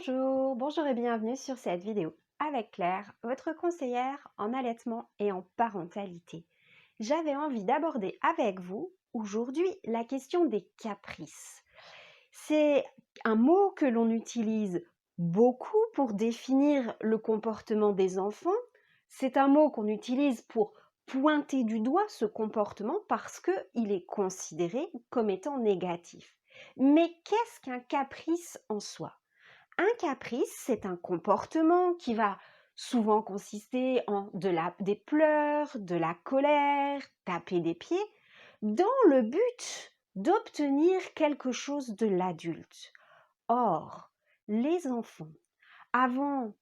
Bonjour et bienvenue sur cette vidéo avec Claire, votre conseillère en allaitement et en parentalité. J'avais envie d'aborder avec vous aujourd'hui la question des caprices. C'est un mot que l'on utilise beaucoup pour définir le comportement des enfants. C'est un mot qu'on utilise pour pointer du doigt ce comportement parce qu'il est considéré comme étant négatif. Mais qu'est-ce qu'un caprice en soi? Un caprice, c'est un comportement qui va souvent consister en des pleurs, de la colère, taper des pieds, dans le but d'obtenir quelque chose de l'adulte. Or, les enfants, avant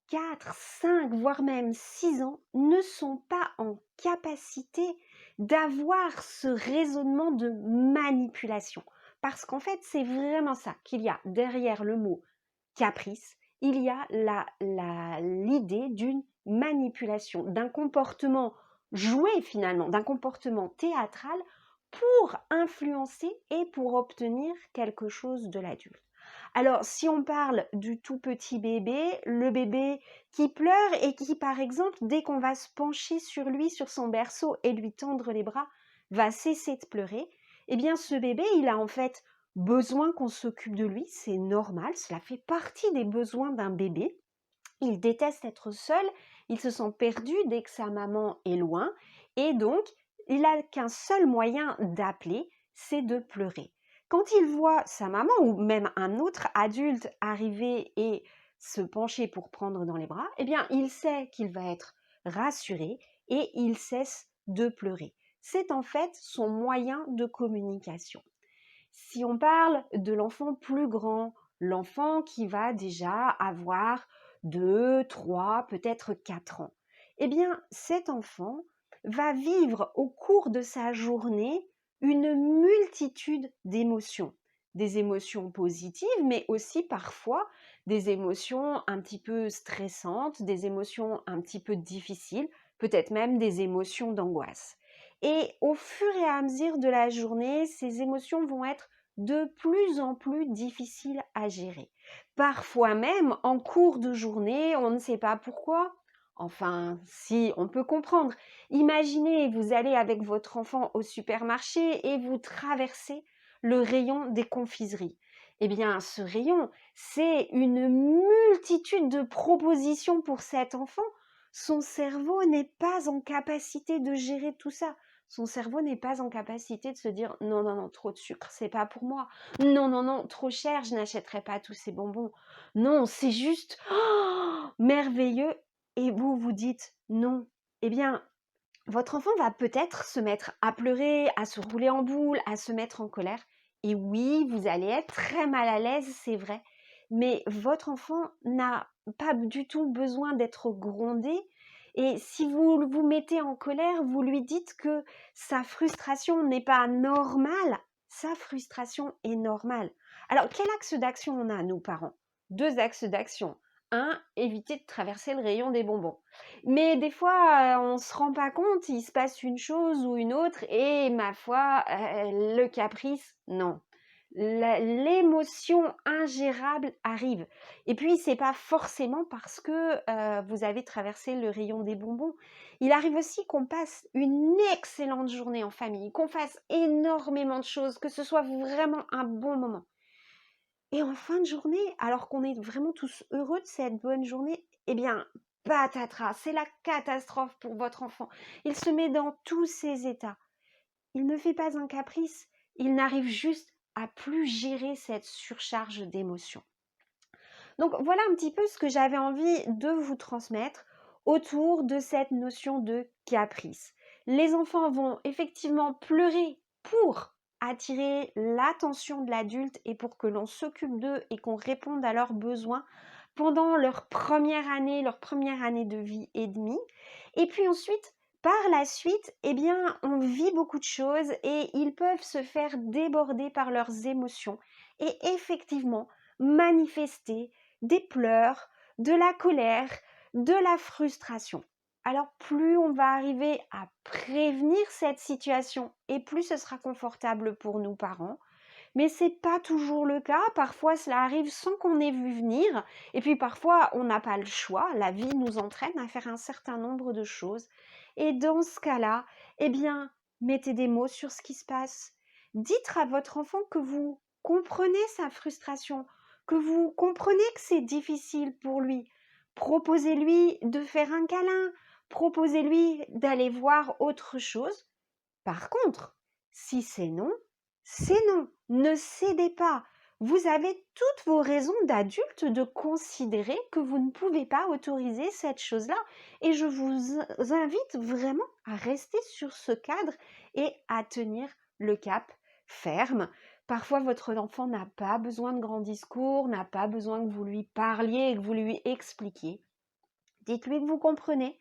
4, 5, voire même 6 ans, ne sont pas en capacité d'avoir ce raisonnement de manipulation. Parce qu'en fait, c'est vraiment ça qu'il y a derrière le mot caprice, il y a l'idée d'une manipulation, d'un comportement joué finalement, d'un comportement théâtral pour influencer et pour obtenir quelque chose de l'adulte. Alors, si on parle du tout petit bébé, le bébé qui pleure et qui, par exemple, dès qu'on va se pencher sur lui, sur son berceau et lui tendre les bras, va cesser de pleurer, eh bien, ce bébé, il a en fait besoin qu'on s'occupe de lui, c'est normal, cela fait partie des besoins d'un bébé. Il déteste être seul, il se sent perdu dès que sa maman est loin et donc il n'a qu'un seul moyen d'appeler, c'est de pleurer. Quand il voit sa maman ou même un autre adulte arriver et se pencher pour prendre dans les bras, eh bien il sait qu'il va être rassuré et il cesse de pleurer. C'est en fait son moyen de communication. Si on parle de l'enfant plus grand, l'enfant qui va déjà avoir 2, 3, peut-être 4 ans, eh bien cet enfant va vivre au cours de sa journée une multitude d'émotions. Des émotions positives, mais aussi parfois des émotions un petit peu stressantes, des émotions un petit peu difficiles, peut-être même des émotions d'angoisse. Et au fur et à mesure de la journée, ces émotions vont être de plus en plus difficiles à gérer. Parfois même, en cours de journée, on ne sait pas pourquoi. Enfin, si, on peut comprendre. Imaginez, vous allez avec votre enfant au supermarché et vous traversez le rayon des confiseries. Eh bien, ce rayon, c'est une multitude de propositions pour cet enfant. Son cerveau n'est pas en capacité de gérer tout ça. Son cerveau n'est pas en capacité de se dire non, non, non, trop de sucre, c'est pas pour moi. Non, non, non, trop cher, je n'achèterai pas tous ces bonbons. Non, c'est juste merveilleux. Et vous vous dites non. Eh bien, votre enfant va peut-être se mettre à pleurer, à se rouler en boule, à se mettre en colère. Et oui, vous allez être très mal à l'aise, c'est vrai. Mais votre enfant n'a pas du tout besoin d'être grondé. Et si vous vous mettez en colère, vous lui dites que sa frustration n'est pas normale. Sa frustration est normale. Alors, quel axe d'action on a, nous, parents? 2 axes d'action. Un, éviter de traverser le rayon des bonbons. Mais des fois, on ne se rend pas compte, il se passe une chose ou une autre et ma foi, le caprice, non. L'émotion ingérable arrive. Et puis, c'est pas forcément parce que vous avez traversé le rayon des bonbons. Il arrive aussi qu'on passe une excellente journée en famille, qu'on fasse énormément de choses, que ce soit vraiment un bon moment. Et en fin de journée, alors qu'on est vraiment tous heureux de cette bonne journée, eh bien, patatras, c'est la catastrophe pour votre enfant. Il se met dans tous ses états. Il ne fait pas un caprice, il n'arrive juste à plus gérer cette surcharge d'émotions. Donc voilà un petit peu ce que j'avais envie de vous transmettre autour de cette notion de caprice. Les enfants vont effectivement pleurer pour attirer l'attention de l'adulte et pour que l'on s'occupe d'eux et qu'on réponde à leurs besoins pendant leur première année de vie et demie. Et puis ensuite, par la suite, eh bien, on vit beaucoup de choses et ils peuvent se faire déborder par leurs émotions et effectivement manifester des pleurs, de la colère, de la frustration. Alors plus on va arriver à prévenir cette situation et plus ce sera confortable pour nous parents, Mais c'est pas toujours le cas. Parfois, cela arrive sans qu'on ait vu venir. Et puis parfois, on n'a pas le choix. La vie nous entraîne à faire un certain nombre de choses. Et dans ce cas-là, eh bien, mettez des mots sur ce qui se passe. Dites à votre enfant que vous comprenez sa frustration, que vous comprenez que c'est difficile pour lui. Proposez-lui de faire un câlin. Proposez-lui d'aller voir autre chose. Par contre, si c'est non, c'est non. Ne cédez pas. Vous avez toutes vos raisons d'adulte de considérer que vous ne pouvez pas autoriser cette chose-là. Et je vous invite vraiment à rester sur ce cadre et à tenir le cap ferme. Parfois, votre enfant n'a pas besoin de grands discours, n'a pas besoin que vous lui parliez et que vous lui expliquiez. Dites-lui que vous comprenez,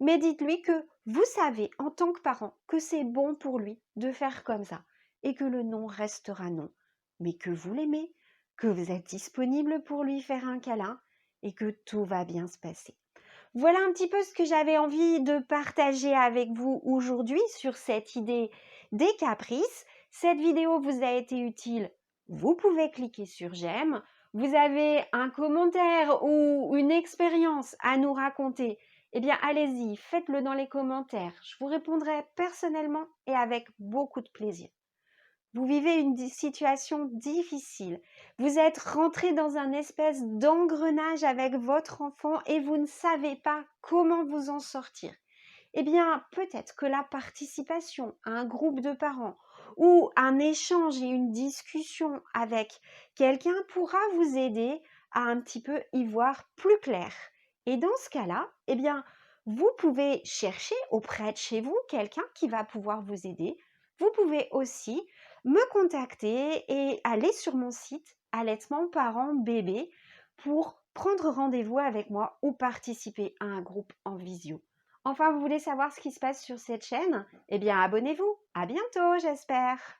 mais dites-lui que vous savez en tant que parent que c'est bon pour lui de faire comme ça et que le non restera non, mais que vous l'aimez, que vous êtes disponible pour lui faire un câlin et que tout va bien se passer. Voilà un petit peu ce que j'avais envie de partager avec vous aujourd'hui sur cette idée des caprices. Cette vidéo vous a été utile, vous pouvez cliquer sur j'aime. Vous avez un commentaire ou une expérience à nous raconter, eh bien allez-y, faites-le dans les commentaires. Je vous répondrai personnellement et avec beaucoup de plaisir. Vous vivez une situation difficile. Vous êtes rentré dans un espèce d'engrenage avec votre enfant et vous ne savez pas comment vous en sortir. Eh bien, peut-être que la participation à un groupe de parents ou un échange et une discussion avec quelqu'un pourra vous aider à un petit peu y voir plus clair. Et dans ce cas-là, eh bien, vous pouvez chercher auprès de chez vous quelqu'un qui va pouvoir vous aider. Vous pouvez aussi me contacter et aller sur mon site Allaitement Parents Bébé pour prendre rendez-vous avec moi ou participer à un groupe en visio. Enfin, vous voulez savoir ce qui se passe sur cette chaîne? Eh bien, abonnez-vous. À bientôt, j'espère.